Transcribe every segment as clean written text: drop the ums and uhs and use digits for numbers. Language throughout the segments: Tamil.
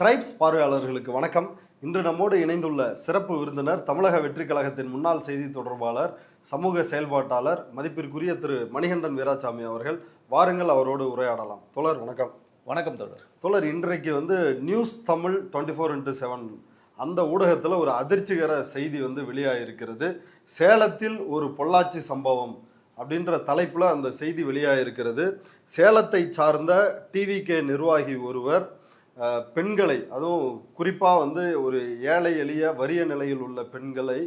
ட்ரைப்ஸ் பார்வையாளர்களுக்கு வணக்கம். இன்று நம்மோடு இணைந்துள்ள சிறப்பு விருந்தினர் தமிழக வெற்றி கழகத்தின் முன்னாள் செய்தி தொடர்பாளர், சமூக செயல்பாட்டாளர், மதிப்பிற்குரிய திரு மணிகண்டன் வீராசாமி அவர்கள். வாருங்கள், அவரோடு உரையாடலாம். தோழர் வணக்கம். வணக்கம் தோழர். தோழர், இன்றைக்கு நியூஸ் தமிழ் 24x7 அந்த ஊடகத்தில் ஒரு அதிர்ச்சிகர செய்தி வெளியாகிருக்கிறது. சேலத்தில் ஒரு பொள்ளாச்சி சம்பவம் அப்படின்ற தலைப்பில் அந்த செய்தி வெளியாகிருக்கிறது. சேலத்தை சார்ந்த டிவிகே நிர்வாகி ஒருவர் பெண்களை, அதுவும் குறிப்பாக ஒரு ஏழை எளிய வறிய நிலையில் உள்ள பெண்களை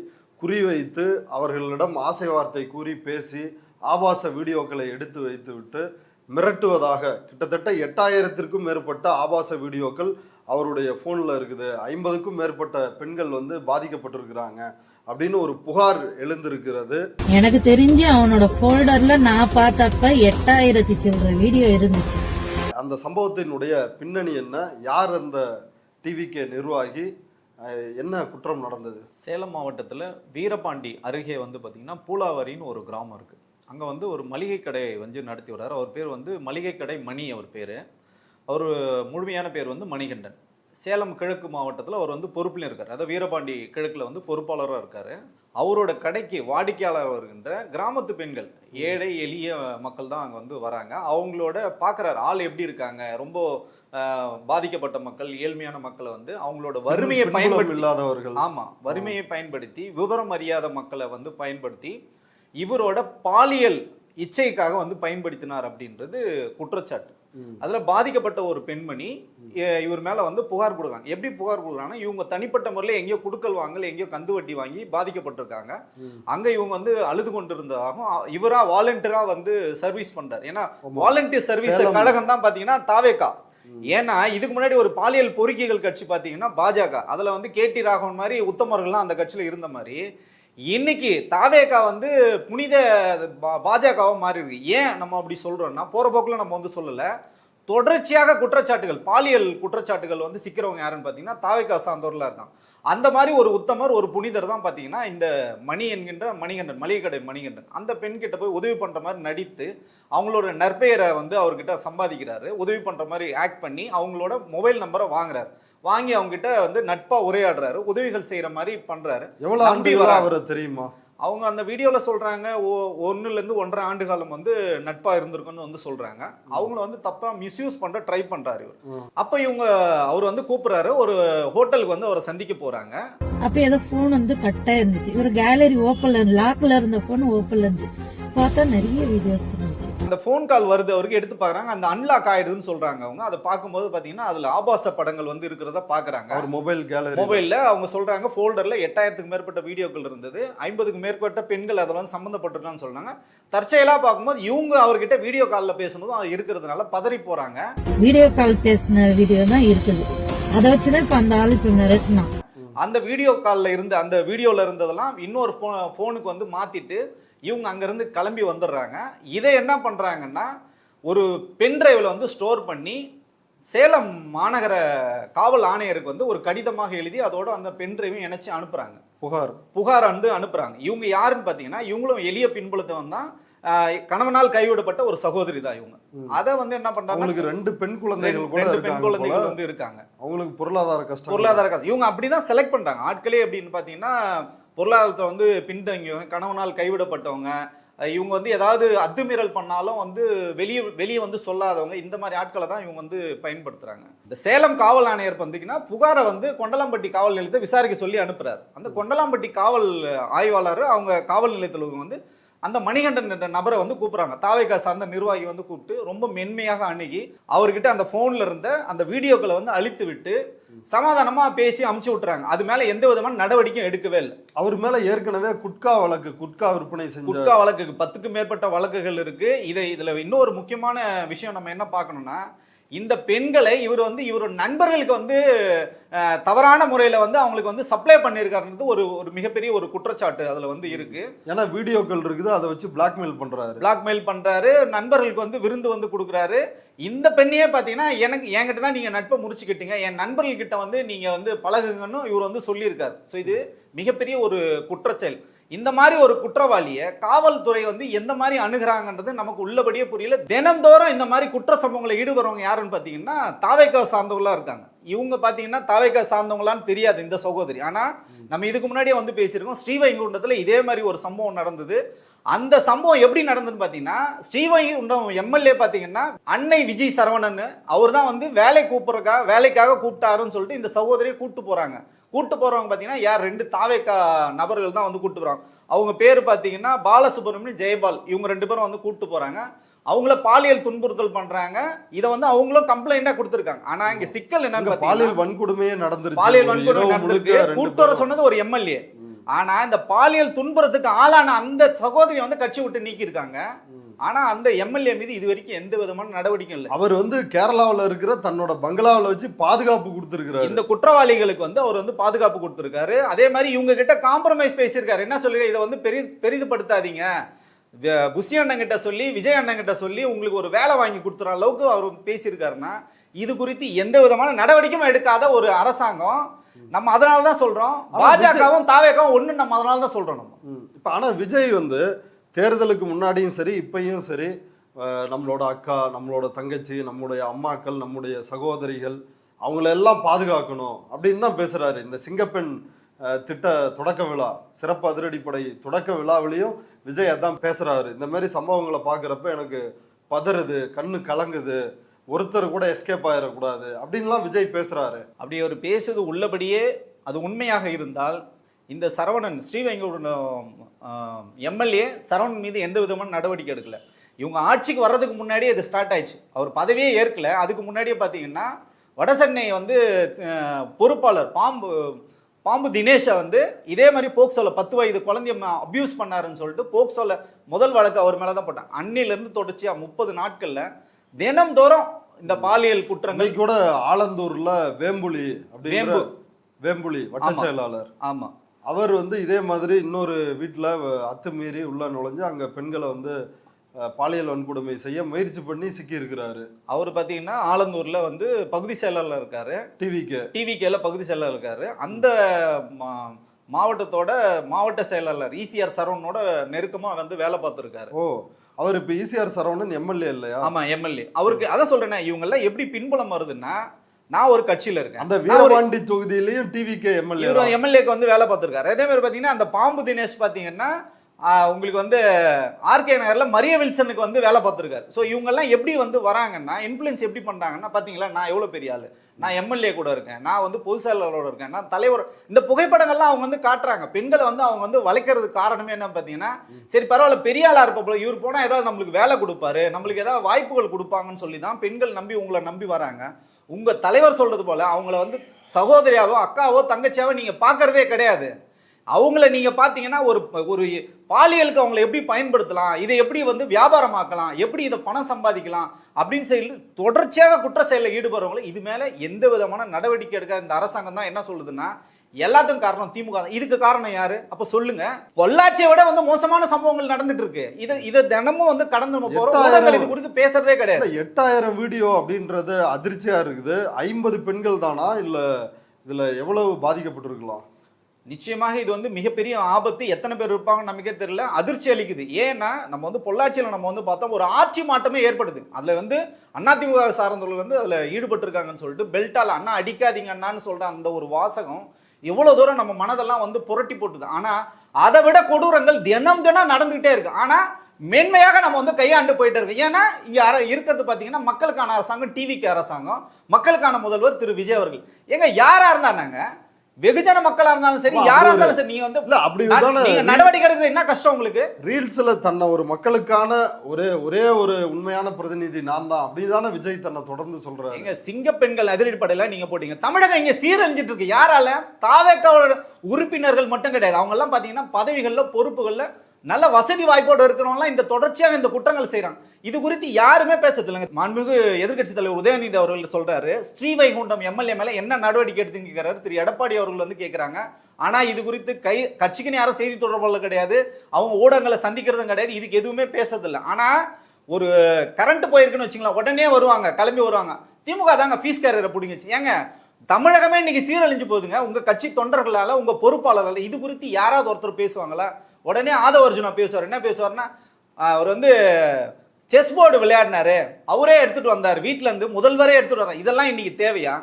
குறிவைத்து அவர்களிடம் ஆசை வார்த்தை கூறி பேசி ஆபாச வீடியோக்களை எடுத்து வைத்து விட்டு மிரட்டுவதாக கிட்டத்தட்ட 8000க்கும் மேற்பட்ட ஆபாச வீடியோக்கள் அவருடைய ஃபோனில் இருக்குது. 50க்கும் மேற்பட்ட பெண்கள் பாதிக்கப்பட்டிருக்கிறாங்க அப்படின்னு ஒரு புகார் எழுந்திருக்கிறது. எனக்கு தெரிஞ்சு அவனோட ஃபோல்டர்ல நான் பார்த்தப்ப 8000 சில்லற வீடியோ இருந்துச்சு. அந்த சம்பவத்தினுடைய பின்னணி என்ன? யார் அந்த டிவிகே நிர்வாகி? என்ன குற்றம் நடந்தது? சேலம் மாவட்டத்தில் வீரபாண்டி அருகே பார்த்தீங்கன்னா பூலாவரின்னு ஒரு கிராமம் இருக்குது. அங்கே ஒரு மளிகை கடை நடத்தி வர்றாரு. அவர் பேர் மளிகை கடை மணி. அவர் பேர், அவர் முழுமையான பேர் மணிகண்டன். சேலம் கிழக்கு மாவட்டத்தில் அவர் பொறுப்பில் இருக்கார். அதாவது வீரபாண்டி கிழக்கில் பொறுப்பாளராக இருக்கார். அவரோட கடைக்கு வாடிக்கையாளர் வருகின்ற கிராமத்து பெண்கள், ஏழை எளிய மக்கள் தான் அங்கே வராங்க. அவங்களோட பார்க்குறாரு ஆள் எப்படி இருக்காங்க, ரொம்ப பாதிக்கப்பட்ட மக்கள், ஏழ்மையான மக்களை அவங்களோட வறுமையை இல்லாதவர்கள், ஆமாம், வறுமையை பயன்படுத்தி விவரம் அறியாத மக்களை பயன்படுத்தி இவரோட பாலியல் இச்சைக்காக பயன்படுத்தினார் அப்படின்றது குற்றச்சாட்டு. அதுல பாதிக்கப்பட்ட ஒரு பெண்மணி இவர் மேல புகார் கொடுக்குறாங்க. எப்படி புகார் கொடுக்குறாங்கன்னா, இவங்க தனிப்பட்ட முறையில் எங்கேயோ குடுக்கல் வாங்கல், எங்கேயோ கந்து வட்டி வாங்கி பாதிக்கப்பட்டிருக்காங்க. அங்க இவங்க அழுது கொண்டிருந்ததாகவும் இவரா வாலண்டியரா சர்வீஸ் பண்றாரு. ஏன்னா வாலண்டியர் சர்வீஸ் கழகம் தான் பாத்தீங்கன்னா தாவேகா. ஏன்னா இதுக்கு முன்னாடி ஒரு பாலியல் பொறுக்கிகள் கட்சி பாத்தீங்கன்னா பாஜக, அதுல கேடி ராகவன் மாதிரி உத்தமர்கள்லாம் அந்த கட்சியில இருந்த மாதிரி இன்னைக்கு தாவேகா புனித பாஜகவா மாறி இருக்கு. ஏன் நம்ம அப்படி சொல்றோம்னா, போற போக்குல நம்ம சொல்லல, தொடர்ச்சியாக குற்றச்சாட்டுகள், பாலியல் குற்றச்சாட்டுகள் சிக்கிறவங்க யாருன்னு பாத்தீங்கன்னா தாவேகா சார்ந்தவர்களா இருக்காங்க. அந்த மாதிரி ஒரு உத்தமர், ஒரு புனிதர் தான் பாத்தீங்கன்னா இந்த மணி என்கின்ற மணிகண்டன், மளிகை கடை மணிகண்டன். அந்த பெண் கிட்ட போய் உதவி பண்ற மாதிரி நடித்து அவங்களோட நற்பெயரை அவர்கிட்ட சம்பாதிக்கிறாரு. உதவி பண்ற மாதிரி ஆக்ட் பண்ணி அவங்களோட மொபைல் நம்பரை வாங்குறாரு. வாங்கி அவங்க கிட்ட நட்பா உரையாடுறாரு, உதவிகள் செய்யற மாதிரி பண்றாரு. எவ்வளவு நம்பி வர தெரியுமா? அவங்க அந்த வீடியோல சொல்றாங்க 1 to 1.5 ஆண்டு காலம் நட்பா இருந்திருக்குன்னு சொல்றாங்க. அவங்கள தப்பா மிஸ்யூஸ் பண்ற ட்ரை பண்றாரு இவர். அப்ப இவங்க அவர் கூப்பிடுறாரு, ஒரு ஹோட்டலுக்கு அவரை சந்திக்க போறாங்க. அப்ப ஏதோ போன் கட்டா இருந்துச்சு. இவர் கேலரி ஓப்பன்ல, லாக்ல இருந்த போன் ஓப்பன்ல இருந்துச்சு. பார்த்தா நிறைய வீடியோஸ் இருந்துச்சு. அந்த போன் கால் வருது, அவருக்கு எடுத்து பாக்குறாங்க. அந்த அன்லாக் ஆயிடுதுன்னு சொல்றாங்க. அவங்க அதை பார்க்கும்போது பாத்தீங்கன்னா அதுல ஆபாச படங்கள் இருக்கிறத பாக்குறாங்க. அவர் மொபைல்ல அவங்க சொல்றாங்க ஃபோல்டர்ல 8000க்கும் மேற்பட்ட வீடியோக்கள் இருந்தது. 50க்கும் மேற்பட்ட பெண்கள் அதெல்லாம் சம்பந்தப்பட்டிருக்கான்னு சொல்றாங்க. தற்செயலா பார்க்கும்போது இவங்க அவர்கிட்ட வீடியோ கால்ல பேசுனதும் அது இருக்கிறதுனால பதறி போறாங்க. வீடியோ கால் பேசின வீடியோ தான் இருக்குது. அதை வச்சுதான் இப்ப அந்த ஆளு இப்ப மிரட்டினான். அந்த வீடியோ கால்ல இருந்து, அந்த வீடியோல இருந்ததெல்லாம் இன்னொரு போனுக்கு மாத்திட்டு இவங்க அங்கிருந்து கிளம்பி வந்துடுறாங்க. இதை என்ன பண்றாங்கன்னா, ஒரு பென்டிரைவ்ல ஸ்டோர் பண்ணி சேலம் மாநகர காவல் ஆணையருக்கு ஒரு கடிதமாக எழுதி அதோட அந்த பென்டிரைவையும் இணைச்சு அனுப்புறாங்க. புகார் அனுப்புறாங்க. இவங்க யாருன்னு பாத்தீங்கன்னா, இவங்களும் எளிய பின்புலத்தை கணவனால் கைவிடப்பட்ட ஒரு சகோதரி தான் இவங்க. அதை என்ன பண்றாங்க, 2 பெண் குழந்தைகள் இருக்காங்க. அவங்களுக்கு பொருளாதார கஷ்டம். இவங்க அப்படிதான் செலக்ட் பண்றாங்க ஆட்களே. அப்படின்னு பாத்தீங்கன்னா, பொருளாதாரத்தை பின்தங்கியவங்க, கணவனால் கைவிடப்பட்டவங்க, இவங்க ஏதாவது அத்துமீறல் பண்ணாலும் வெளியே சொல்லாதவங்க, இந்த மாதிரி ஆட்களை தான் இவங்க பயன்படுத்துறாங்க. இந்த சேலம் காவல் ஆணையர் பார்த்தீங்கன்னா புகாரை கொண்டலாம்பட்டி காவல் நிலையத்தை விசாரிக்க சொல்லி அனுப்புறாரு. அந்த கொண்டலாம்பட்டி காவல் ஆய்வாளர் அவங்க காவல் நிலையத்தில் அந்த மணிகண்டன் என்ற நபரை கூப்பிடுறாங்க. தாவேகா சார்ந்த நிர்வாகி கூப்பிட்டு ரொம்ப மென்மையாக அணுகி அவர்கிட்ட அந்த போன்ல இருந்த அந்த வீடியோக்களை அழித்து விட்டு சமாதானமா பேசி அமுச்சு விட்டுறாங்க. அது மேல எந்த விதமான நடவடிக்கையும் எடுக்கவே இல்லை. அவர் மேல ஏற்கனவே குட்கா விற்பனை செஞ்ச குட்கா வழக்கு 10க்கும் மேற்பட்ட வழக்குகள் இருக்கு. இதுல இன்னொரு முக்கியமான விஷயம் நம்ம என்ன பார்க்கணும்னா, இந்த பெண்களை இவர் இவரோட நண்பர்களுக்கு தவறான முறையில அவங்களுக்கு சப்ளை பண்ணியிருக்காருன்றது ஒரு மிகப்பெரிய ஒரு குற்றச்சாட்டு அதுல இருக்கு. ஏன்னா வீடியோக்கள் இருக்குது, அதை வச்சு பிளாக்மெயில் பண்றாரு. நண்பர்களுக்கு விருந்து கொடுக்குறாரு. இந்த பெண்ணையே பாத்தீங்கன்னா, என்கிட்ட தான் நீங்க நட்பை முடிச்சுக்கிட்டீங்க, என் நண்பர்கள் கிட்ட நீங்க பழகுங்கன்னு இவர் சொல்லியிருக்காரு. ஸோ இது மிகப்பெரிய ஒரு குற்றச்செயல். இந்த மாதிரி ஒரு குற்றவாளியை காவல்துறை வந்து எந்த மாதிரி அணுகுறாங்கன்றது நமக்கு உள்ளபடியே புரியல. தினந்தோறும் இந்த மாதிரி குற்ற சம்பவங்களை ஈடுபடுறவங்க யாருன்னு பார்த்தீங்கன்னா தாவேகா சார்ந்தவங்களா இருக்காங்க. இவங்க பார்த்தீங்கன்னா தாவேகா சார்ந்தவங்களான்னு தெரியாது இந்த சகோதரி. ஆனால் நம்ம இதுக்கு முன்னாடியே வந்து பேசியிருக்கோம், ஸ்ரீவைகுண்டத்தில் இதே மாதிரி ஒரு சம்பவம் நடந்தது. அந்த சம்பவம் எப்படி நடந்ததுன்னு பார்த்தீங்கன்னா, ஸ்ரீவைகுண்டம் எம்எல்ஏ பார்த்தீங்கன்னா அன்னை விஜய் சரவணன் அவர் தான் வந்து வேலைக்காக கூப்பிட்டாருன்னு சொல்லிட்டு இந்த சகோதரியை கூப்பிட்டு போறாங்க. கூட்டு போறவங்க பார்த்தீங்கன்னா யார், 2 தாவேக்கா நபர்கள் தான் வந்து கூட்டு போறாங்க. அவங்க பேர் பார்த்தீங்கன்னா பாலசுப்ரமணியம், ஜெயபால். இவங்க 2 பேரும் வந்து கூட்டு போறாங்க. அவங்கள பாலியல் துன்புறுத்தல் பண்றாங்க. இதை வந்து அவங்களும் கம்ப்ளைண்டா கொடுத்துருக்காங்க. ஆனா இங்க சிக்கல் என்னன்னு பாலியல் வன்கொடுமையே நடந்துருச்சு. பாலியல் வன்கொடுமை நடந்திருக்கு. கூட்டு வர சொன்னது ஒரு எம்எல்ஏ. ஆனா இந்த பாலியல் துன்புறத்துக்கு ஆளான அந்த சகோதரி வந்து கட்சி விட்டு நீக்கி இருக்காங்க. ஆனா அந்த எம்எல்ஏ மீது இது வரைக்கும் எந்த விதமான நடவடிக்கை இல்லை. அவர் வந்து கேரளாவில் இருக்கிற தன்னோட பங்களாவில் வச்சு பாதுகாப்பு கொடுத்திருக்காரு. இந்த குற்றவாளிகளுக்கு வந்து அவர் வந்து பாதுகாப்பு கொடுத்திருக்காரு. அதே மாதிரி இவங்க கிட்ட காம்ப்ரமைஸ் பேசியிருக்காரு. என்ன சொல்லுங்க, இதை வந்து பெரிதுபடுத்தாதீங்க, புஷி அண்ணன் கிட்ட சொல்லி, விஜய் அண்ணன் கிட்ட சொல்லி உங்களுக்கு ஒரு வேலை வாங்கி கொடுத்துற அளவுக்கு அவர் பேசியிருக்காருன்னா, இது குறித்து எந்த விதமான நடவடிக்கையும் எடுக்காத ஒரு அரசாங்கம். நம்ம அதனால தான் சொல்றோம், பாஜகவும் தாவேகவும் ஒண்ணு. நம்ம அதனால தான் சொல்றோம். நம்ம இப்ப ஆனா விஜய் வந்து தேர்தலுக்கு முன்னாடியும் சரி இப்பயும் சரி நம்மளோட அக்கா, நம்மளோட தங்கச்சி, நம்முடைய அம்மாக்கள், நம்முடைய சகோதரிகள் அவங்களெல்லாம் பாதுகாக்கணும் அப்படின்னு தான் பேசுறாரு. இந்த சிங்கப்பெண் திட்ட தொடக்க விழா, சிறப்பு அதிரடிப்படை தொடக்க விழாவிலையும் விஜய் அதான் பேசுறாரு. இந்த மாதிரி சம்பவங்களை பார்க்குறப்ப எனக்கு பதறுது, கண்ணு கலங்குது, ஒருத்தர் கூட எஸ்கேப் ஆயிடக்கூடாது அப்படின்லாம் விஜய் பேசுறாரு. அப்படி அவர் பேசுறது உள்ளபடியே அது உண்மையாக இருந்தால் இந்த சரவணன், ஸ்ரீவைகுண்டம் எம்எல்ஏ சரவணன் மீது எந்த விதமான நடவடிக்கை எடுக்கல. இவங்க ஆட்சிக்கு வர்றதுக்கு முன்னாடியே இது ஸ்டார்ட் ஆயிடுச்சு. அவர் பதவியே ஏற்கல. அதுக்கு முன்னாடியே பார்த்தீங்கன்னா வடசென்னை வந்து பொறுப்பாளர் பாம்பு தினேஷை வந்து இதே மாதிரி போக்சோல 10 வயது குழந்தைய அபியூஸ் பண்ணாருன்னு சொல்லிட்டு போக்சோல முதல் வழக்கு அவர் மேலே தான் போட்டாங்க. அன்னிலிருந்து தொடர்ச்சியா 30 நாட்கள்ல தினம்தோறும் இந்த பாலியல் குற்றங்கள் கூட ஆலந்தூர்ல வேம்புலி வட்ட செயலாளர், ஆமா, அவர் வந்து இதே மாதிரி இன்னொரு வீட்டுல அத்துமீறி உள்ள நுழைஞ்சு அங்க பெண்களை வந்து பாலியல் வன்கொடுமை செய்ய முயற்சி பண்ணி சிக்கி இருக்கிறாரு. அவர் பாத்தீங்கன்னா ஆலந்தூர்ல வந்து பகுதி செயலாளர் இருக்காரு, டிவிகேல பகுதி செயலாளர் இருக்காரு. அந்த மாவட்டத்தோட மாவட்ட செயலாளர் ஈசிஆர் சரவணனோட நெருக்கமா வந்து வேலை பார்த்துருக்காரு. ஓ, அவர் இப்ப ஈசிஆர் சரவணன் எம்எல்ஏ இல்லையா? ஆமா, எம்எல்ஏ. அவருக்கு அதான் சொல்றேன், இவங்க எல்லாம் எப்படி பின்புலம் வருதுன்னா, நான் ஒரு கட்சியில இருக்கேன், அந்த வீரபாண்டி தொகுதியிலையும் டிவிகே எம்எல்ஏக்கு வந்து வேலை பார்த்திருக்காரு. அதே மாதிரி பாத்தீங்கன்னா அந்த பாம்பு தினேஷ் பாத்தீங்கன்னா உங்களுக்கு வந்து ஆர்கே நகர்ல மரிய வில்சனுக்கு வந்து வேலை பார்த்திருக்காரு. ஸோ இவங்க எல்லாம் எப்படி வந்து வராங்கன்னா, இன்ஃபுளுன்ஸ் எப்படி பண்றாங்கன்னா, பாத்தீங்களா நான் எவ்வளவு பெரிய ஆளு, நான் எம்எல்ஏ கூட இருக்கேன், நான் வந்து பொது செயலாளரோட இருக்கேன், நான் தலைவர். இந்த புகைப்படங்கள்லாம் அவங்க வந்து காட்டுறாங்க. பெண்களை வந்து அவங்க வந்து வளைக்கிறதுக்கு காரணமே என்ன பாத்தீங்கன்னா, சரி பரவாயில்ல பெரிய ஆளா இருப்ப போல, இவர் போனா ஏதாவது நம்மளுக்கு வேலை கொடுப்பாரு, நம்மளுக்கு ஏதாவது வாய்ப்புகள் கொடுப்பாங்கன்னு சொல்லி தான் பெண்கள் உங்களை நம்பி வராங்க. உங்க தலைவர் சொல்றது போல அவங்கள வந்து சகோதரியாவோ அக்காவோ தங்கச்சியாவோ நீங்க பாக்குறதே கிடையாது. அவங்கள நீங்க பாத்தீங்கன்னா ஒரு பாலியலுக்கு அவங்களை எப்படி பயன்படுத்தலாம், இதை எப்படி வந்து வியாபாரமாக்கலாம், எப்படி இதை பணம் சம்பாதிக்கலாம் அப்படின்னு சொல்லி தொடர்ச்சியாக குற்ற செயலில் ஈடுபடுறவங்களை இது மேல எந்த விதமான நடவடிக்கை எடுக்க இந்த அரசாங்கம் தான் என்ன சொல்லுதுன்னா, எல்லாத்துக்கும் காரணம் திமுக. இதுக்கு காரணம் யாரு? அப்ப சொல்லுங்க. பொள்ளாச்சியை விட வந்து மோசமான சம்பவங்கள் நடந்துட்டு இருக்கு. இதை தினமும் வந்து கடந்து போறோம், இது குறித்து பேசுறதே கிடையாது. 8000 வீடியோ அப்படின்றது அதிர்ச்சியா இருக்குது. 50 பெண்கள் தானா, இல்ல இதுல எவ்வளவு பாதிக்கப்பட்டிருக்கலாம்? நிச்சயமாக இது வந்து மிகப்பெரிய ஆபத்து. எத்தனை பேர் இருப்பாங்கன்னு நமக்கே தெரியல. அதிர்ச்சி அளிக்குது. ஏன்னா நம்ம வந்து பொள்ளாச்சியில் நம்ம வந்து பார்த்தோம், ஒரு ஆட்சி மாற்றமே ஏற்படுது. அதுல வந்து அதிமுக சார்ந்தவர்கள் வந்து அதுல ஈடுபட்டு இருக்காங்கன்னு சொல்லிட்டு பெல்ட்டால அண்ணா அடிக்காதீங்க அண்ணான்னு சொல்ற அந்த ஒரு வாசகம் எவ்வளவு தூரம் நம்ம மனதெல்லாம் வந்து புரட்டி போட்டுது. ஆனா அதை விட கொடூரங்கள் தினம் நடந்துகிட்டே இருக்கு. ஆனா மென்மையாக நம்ம வந்து கையாண்டு போயிட்டு இருக்கு. ஏன்னா இங்க இருக்கிறது பாத்தீங்கன்னா மக்களுக்கான அரசாங்கம், டிவிக்கு அரசாங்கம், மக்களுக்கான முதல்வர் திரு விஜய் அவர்கள். எங்க யாரா இருந்தாங்க, வெகுஜன மக்களா இருந்தாலும் சரி, யாரா இருந்தாலும் சரி, நீங்க வந்து நீங்க நடவடிக்கை எடுக்கிறது என்ன கஷ்டம் உங்களுக்கு? ரீல்ஸ்ல தன்னை ஒரு மக்களுக்கான ஒரே ஒரு உண்மையான பிரதிநிதி நான் தான் அப்படிதானே விஜய் தன்னை தொடர்ந்து சொல்றாரு. எங்க சிங்க பெண்கள் அதிரடிப்படையில நீங்க போட்டீங்க. தமிழகம் இங்க சீரழிஞ்சிட்டு இருக்கு. யாரால? தாவேக்காவோட உறுப்பினர்கள் மட்டும் கிடையாது. அவங்க எல்லாம் பாத்தீங்கன்னா பதவிகள்ல பொறுப்புகள்ல நல்ல வசதி வாய்ப்போடு இருக்கிறவங்களாம் இந்த தொடர்ச்சியாக இந்த குற்றங்கள் செய்யறாங்க. இது குறித்து யாருமே பேசுறது இல்லைங்க. மாண்புமிகு எதிர்கட்சி தலைவர் உதயநிதி அவர்கள் சொல்றாரு, ஸ்ரீவைகுண்டம் எம்எல்ஏ மேல என்ன நடவடிக்கை எடுத்துன்னு கேட்கிறாரு. திரு எடப்பாடி அவர்கள் வந்து கேட்கிறாங்க. ஆனா இது குறித்து கட்சிக்குன்னு யாரும் செய்தி தொடர்பாளர் கிடையாது, அவங்க ஊடகங்களை சந்திக்கிறதும் கிடையாது, இதுக்கு எதுவுமே பேசுறதில்லை. ஆனா ஒரு கரண்ட் போயிருக்குன்னு வச்சுங்களா, உடனே வருவாங்க, கிளம்பி வருவாங்க. திமுக தாங்க ஃபீஸ் கேரியரை பிடிங்கிச்சு. ஏங்க தமிழகமே இன்னைக்கு சீரழிஞ்சு போகுதுங்க உங்க கட்சி தொண்டர்களால, உங்க பொறுப்பாளர்களால. இது குறித்து யாராவது ஒருத்தர் பேசுவாங்களா? உடனே ஆதவ அர்ஜுனா பேசுவார். என்ன பேசுவார்னா, அவர் வந்து செஸ் போர்டு விளையாடினாரு, அவரே எடுத்துட்டு வந்தார் வீட்டுல இருந்து, முதல்வரே எடுத்துட்டு வர்றாரு. இதெல்லாம் இன்னைக்கு தேவையா?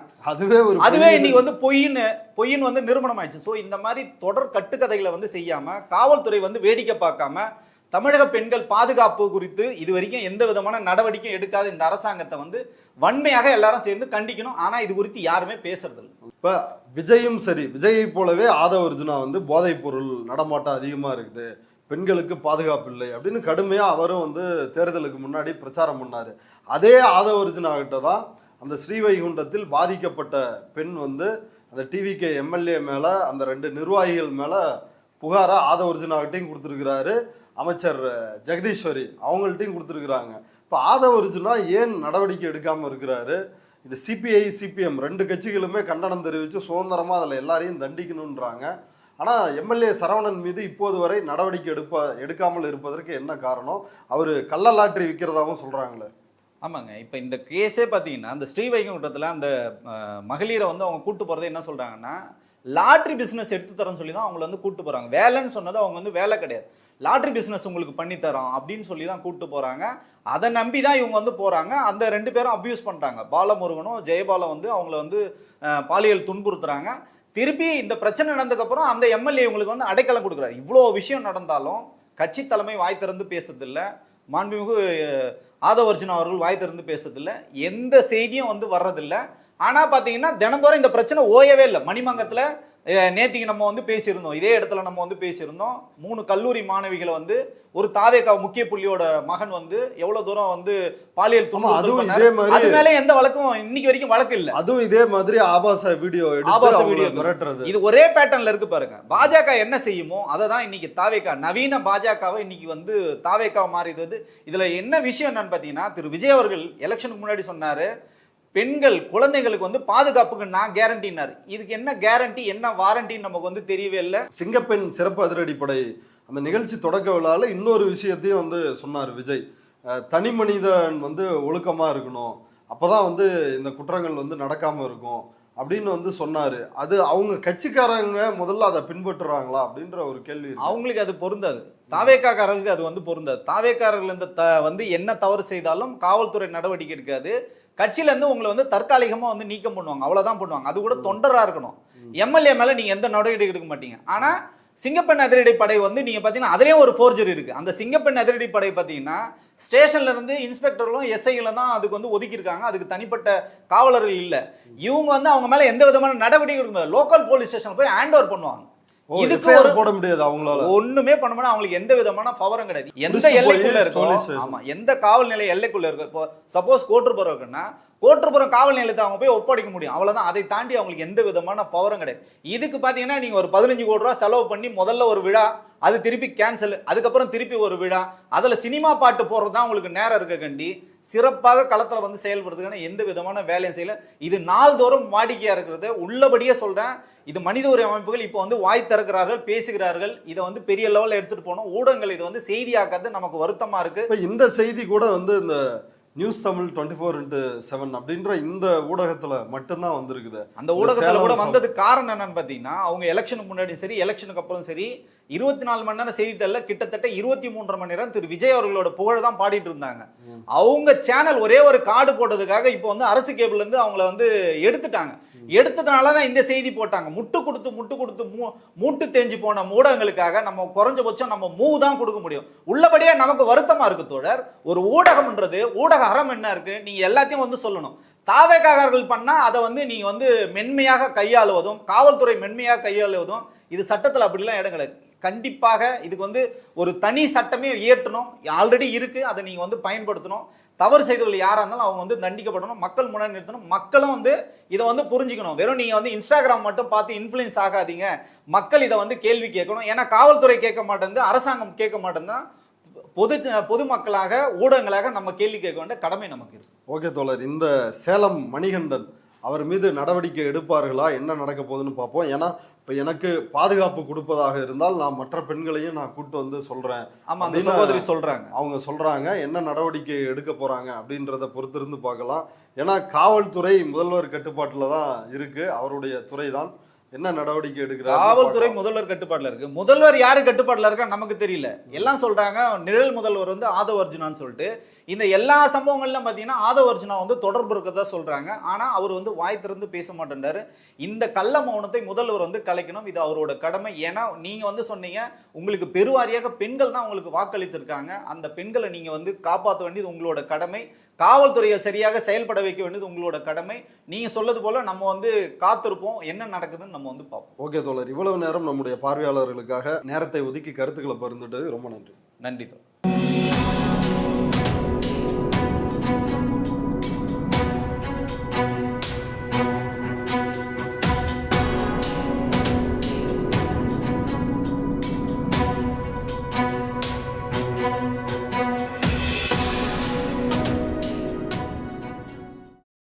அதுவே இன்னைக்கு வந்து பொய்ன்னு வந்து நிரூபணம் ஆயிடுச்சு. ஸோ இந்த மாதிரி தொடர் கட்டுக்கதைகளை வந்து செய்யாம, காவல்துறை வந்து வேடிக்கை பார்க்காம, தமிழக பெண்கள் பாதுகாப்பு குறித்து இது வரைக்கும் எந்த விதமான நடவடிக்கையும் எடுக்காத இந்த அரசாங்கத்தை வந்து வன்மையாக எல்லாரும் சேர்ந்து கண்டிக்கணும். ஆனா இது குறித்து யாருமே பேசுறது இல்லை. இப்ப விஜயும் சரி, விஜயை போலவே ஆதவ அர்ஜுனா வந்து போதைப் பொருள் நடமாட்டம் அதிகமா இருக்குது, பெண்களுக்கு பாதுகாப்பு இல்லை அப்படின்னு கடுமையா அவரும் வந்து தேர்தலுக்கு முன்னாடி பிரச்சாரம் பண்ணாரு. அதே ஆதவ அர்ஜுனா கிட்ட தான் அந்த ஸ்ரீவைகுண்டத்தில் பாதிக்கப்பட்ட பெண் வந்து அந்த டிவிகே எம்எல்ஏ மேல, அந்த 2 நிர்வாகிகள் மேல புகாரா ஆதவ அர்ஜுனா கிட்டையும் கொடுத்துருக்கிறாரு, அமைச்சர் ஜெகதீஸ்வரி அவங்கள்ட்டையும் கொடுத்துருக்குறாங்க. இப்போ ஆதவ அர்ஜுனா ஏன் நடவடிக்கை எடுக்காம இருக்கிறாரு? இது சிபிஐ சிபிஎம் 2 கட்சிகளுமே கண்டனம் தெரிவித்து சுதந்திரமா அதில் எல்லாரையும் தண்டிக்கணுன்றாங்க. ஆனால் எம்எல்ஏ சரவணன் மீது இப்போது வரை நடவடிக்கை எடுக்காமல் இருப்பதற்கு என்ன காரணம்? அவர் கள்ள லாட்டரி விற்கிறதாகவும் சொல்றாங்களே. ஆமாங்க, இப்போ இந்த கேஸே பார்த்தீங்கன்னா, அந்த ஸ்ரீவைகுண்டத்தில் அந்த மகளிரை வந்து அவங்க கூட்டு போகிறதே என்ன சொல்கிறாங்கன்னா, லாட்ரி பிஸ்னஸ் எடுத்து தரோன்னு சொல்லி தான் அவங்கள வந்து கூட்டு போகிறாங்க. வேலைன்னு சொன்னது அவங்க வந்து வேலை கிடையாது, லாட்ரி பிஸ்னஸ் உங்களுக்கு பண்ணித்தரோம் அப்படின்னு சொல்லி தான் கூப்பிட்டு போகிறாங்க. அதை நம்பி தான் இவங்க வந்து போகிறாங்க. அந்த 2 பேரும் அப்யூஸ் பண்ணிட்டாங்க. பாலமுருகனும் ஜெயபாலம் வந்து அவங்கள வந்து பாலியல் துன்புறுத்துறாங்க. திருப்பி இந்த பிரச்சனை நடந்ததுக்கப்புறம் அந்த எம்எல்ஏ இவங்களுக்கு வந்து அடைக்கலம் கொடுக்குறாரு. இவ்வளோ விஷயம் நடந்தாலும் கட்சி தலைமை வாய் திறந்து பேசுறதில்ல, மாண்புமிகு ஆதவ அர்ஜுனா அவர்கள் வாய் திறந்து பேசுறதில்ல, எந்த செய்தியும் வந்து வர்றதில்லை. ஆனால் பார்த்தீங்கன்னா தினந்தோறும் இந்த பிரச்சனை ஓயவே இல்லை. மணிமங்கத்தில் நேத்திக்கு நம்ம வந்து பேசியிருந்தோம், இதே இடத்துல நம்ம வந்து பேசியிருந்தோம். 3 கல்லூரி மாணவிகளை வந்து ஒரு தாவேகா முக்கிய புள்ளியோட மகன் வந்து எவ்வளவு தூரம் வந்து பாலியல் துன்புறுத்தல், அது மேல எந்த வழக்கும் இன்னைக்கு வரைக்கும் வழக்கு இல்ல. அதுவும் இதே மாதிரி ஆபாச வீடியோ மிரட்டுறது, இது ஒரே பேட்டர்ன்ல இருக்கு பாருங்க. பாஜக என்ன செய்யுமோ அதை தான் இன்னைக்கு தாவேகா, நவீன பாஜகவை இன்னைக்கு வந்து தாவேகா மாறிது. இதுல என்ன விஷயம் என்னன்னு பாத்தீங்கன்னா, திரு விஜய் அவர்கள் எலெக்ஷனுக்கு முன்னாடி சொன்னாரு, பெண்கள் குழந்தைகளுக்கு வந்து பாதுகாப்புக்கு நான் கேரண்டினார். இதுக்கு என்ன கேரண்டி என்ன வாரண்டின்னு நமக்கு வந்து தெரியவே இல்லை. சிங்கப்பெண் சிறப்பு அதிரடிப்படை அந்த நிகழ்ச்சி தொடக்க விழாவில் இன்னொரு விஷயத்தையும் வந்து சொன்னார் விஜய். தனி மனிதன் வந்து ஒழுக்கமா இருக்கணும், அப்பதான் வந்து இந்த குற்றங்கள் வந்து நடக்காம இருக்கும் அப்படின்னு வந்து சொன்னாரு. அது அவங்க கட்சிக்காரங்க முதல்ல அதை பின்பற்றுறாங்களா அப்படின்ற ஒரு கேள்வி. அவங்களுக்கு அது பொருந்தாது, தாவேக்காரர்களுக்கு அது வந்து பொருந்தாது. தாவேக்காரர்கள் இந்த வந்து என்ன தவறு செய்தாலும் காவல்துறை நடவடிக்கை எடுக்காது. கட்சியில இருந்து உங்களை வந்து தற்காலிகமா வந்து நீக்கம் பண்ணுவாங்க, அவ்வளவுதான் பண்ணுவாங்க. அது கூட தொண்டரா இருக்கணும். எம்எல்ஏ மேல நீங்க எந்த நடவடிக்கை எடுக்க மாட்டீங்க. ஆனா சிங்கப்பெண் அதிரடி படை வந்து நீங்க பாத்தீங்கன்னா அதுலயே ஒரு ஃபோர்ஜரி இருக்கு. அந்த சிங்கப்பெண் அதிரடி படை பாத்தீங்கன்னா ஸ்டேஷன்ல இருந்து இன்ஸ்பெக்டர்களும் எஸ்ஐகளும் தான் அதுக்கு வந்து ஒதுக்கி இருக்காங்க. அதுக்கு தனிப்பட்ட காவலர்கள் இல்ல. இவங்க வந்து அவங்க மேல எந்த விதமான நடவடிக்கை எடுக்க முடியாது. லோக்கல் போலீஸ் ஸ்டேஷன் போய் ஹேண்ட் ஓவர் பண்ணுவாங்க. இதுக்கு போட முடியாது, அவங்களால ஒண்ணுமே பண்ண முடியாது. அவங்களுக்கு எந்த விதமான பவரும் கிடையாது. எந்த எல்லைக்குள்ள இருக்கோ, ஆமா, எந்த காவல் நிலைய எல்லைக்குள்ள இருக்கோ, இப்போ சப்போஸ் கோட்டுப்புறம் இருக்குன்னா கோட்டுப்புறம் காவல் நிலையத்தை அவங்க போய் ஒப்படைக்க முடியும், அவ்வளவுதான். அதை தாண்டி அவங்களுக்கு எந்த விதமான பவரும் கிடையாது. இதுக்கு பாத்தீங்கன்னா நீங்க ஒரு 15 கோடி ரூபாய் செலவு பண்ணி முதல்ல ஒரு விழா, அது திருப்பி கேன்சல், அதுக்கப்புறம் திருப்பி ஒரு விழா, அதுல சினிமா பாட்டு போடுறதுதான் உங்களுக்கு நேரம் இருக்க கண்டி சிறப்பாக களத்துல வந்து செயல்படுறதுக்கான எந்த விதமான வேலையும் செய்யல. இது நாள்தோறும் வாடிக்கையா இருக்கிறது. உள்ளபடியே சொல்றேன், இது மனித உரிமை அமைப்புகள் இப்போ வந்து வாய் திறக்கிறார்கள், பேசுகிறார்கள். இதை வந்து பெரிய லெவலில் எடுத்துட்டு போனோம். ஊடகங்கள் இதை வந்து செய்தியாக்குறது நமக்கு வருத்தமா இருக்கு. இப்போ இந்த செய்தி கூட வந்து இந்த நியூஸ் தமிழ் 24x7 அப்படின்ற இந்த ஊடகத்துல மட்டும்தான் வந்திருக்குது. அந்த ஊடகத்துல கூட வந்தது காரணம் என்னன்னு பாத்தீங்கன்னா, அவங்க எலெக்ஷனுக்கு முன்னாடி சரி எலெக்ஷனுக்கு அப்புறம் சரி 24 மணி நேரம் செய்தித்தாள்ல கிட்டத்தட்ட 23 மணி நேரம் திரு விஜய் அவர்களோட புகழ் தான் பாடிட்டு இருந்தாங்க. அவங்க சேனல் ஒரே ஒரு கார்டு போட்டதுக்காக இப்போ வந்து அரசு கேபிள்ல இருந்து அவங்கள வந்து எடுத்துட்டாங்க. எடுத்ததுனாலதான் இந்த செய்தி போட்டாங்க. முட்டு கொடுத்து மூட்டு தேஞ்சு போன ஊடகங்களுக்காக நம்ம குறைஞ்சபட்சம் நம்ம மூவ் தான் கொடுக்க முடியும். உள்ளபடியே நமக்கு வருத்தமா இருக்கு தோழர். ஒரு ஊடகம்ன்றது, ஊடக அறம் என்ன இருக்கு, நீங்க எல்லாத்தையும் வந்து சொல்லணும். தாவேக்காரர்கள் பண்ணா அதை வந்து நீங்க வந்து மென்மையாக கையாளுவதும், காவல்துறை மென்மையாக கையாளுவதும், இது சட்டத்தில் அப்படிலாம் இடம் கிடையாது. கண்டிப்பாக இதுக்கு வந்து ஒரு தனி சட்டமே இயற்றணும். ஆல்ரெடி இருக்கு, அதை நீங்க வந்து பயன்படுத்தணும். தவறு செய்தவர்கள் யாரா இருந்தாலும் அவங்க வந்து தண்டிக்கப்படணும், மக்கள் முன்னாடி நிறுத்தணும். மக்களும் வந்து இதை வந்து புரிஞ்சுக்கணும். வெறும் நீங்க வந்து இன்ஸ்டாகிராம் மட்டும் பார்த்து இன்ஃப்ளூயன்ஸ் ஆகாதீங்க. மக்கள் இதை வந்து கேள்வி கேட்கணும். ஏன்னா காவல்துறை கேட்க மாட்டேங்குது, அரசாங்கம் கேட்க மாட்டேங்குது. பொதுமக்களாக ஊடகங்களாக நம்ம கேள்வி கேட்க வேண்டிய கடமை நமக்கு இருக்கு. ஓகே தோழர், இந்த சேலம் மணிகண்டன் அவர் மீது நடவடிக்கை எடுப்பார்களா, என்ன நடக்க போகுதுன்னு பார்ப்போம். ஏன்னா இப்போ எனக்கு பாதுகாப்பு கொடுப்பதாக இருந்தால் நான் மற்ற பெண்களையும் நான் கூட்டு வந்து சொல்றேன். ஆமா, அந்த சகோதரி சொல்றாங்க, அவங்க சொல்றாங்க. என்ன நடவடிக்கை எடுக்க போறாங்க அப்படின்றத பொறுத்திருந்து பார்க்கலாம். ஏன்னா காவல்துறை முதல்வர் கட்டுப்பாட்டில் தான் இருக்கு, அவருடைய துறை தான். என்ன நடவடிக்கை எடுக்கிறார்? காவல்துறை முதல்வர் கட்டுப்பாட்டுல இருக்கு. முதல்வர் யாரு கட்டுப்பாட்டுல இருக்கா நமக்கு தெரியல. எல்லாம் சொல்றாங்க நிழல் முதல்வர் வந்து ஆதவ அர்ஜுனான்னு சொல்லிட்டு. இந்த எல்லா சம்பவங்கள்லாம் பாத்தீங்கன்னா ஆதவ அர்ஜுனா வந்து தொடர்பு இருக்கதா சொல்றாங்க. ஆனா அவர் வந்து வாய் திறந்து பேச மாட்டேன்றாரு. இந்த கள்ள மௌனத்தை முதல்வர் வந்து கலைக்கணும். இது அவரோட கடமை. ஏன்னா நீங்க வந்து சொன்னீங்க உங்களுக்கு பெருவாரியாக பெண்கள் தான் உங்களுக்கு வாக்களித்திருக்காங்க. அந்த பெண்களை நீங்க வந்து காப்பாற்ற வேண்டியது உங்களோட கடமை. காவல்துறையை சரியாக செயல்பட வைக்க வேண்டியது உங்களோட கடமை. நீங்க சொல்லது போல நம்ம வந்து காத்திருப்போம், என்ன நடக்குதுன்னு நம்ம வந்து பார்ப்போம். ஓகே தோழர், இவ்வளவு நேரம் நம்முடைய பார்வையாளர்களுக்காக நேரத்தை ஒதுக்கி கருத்துக்களை பகிர்ந்துட்டது ரொம்ப நன்றி. நன்றி தோழர்.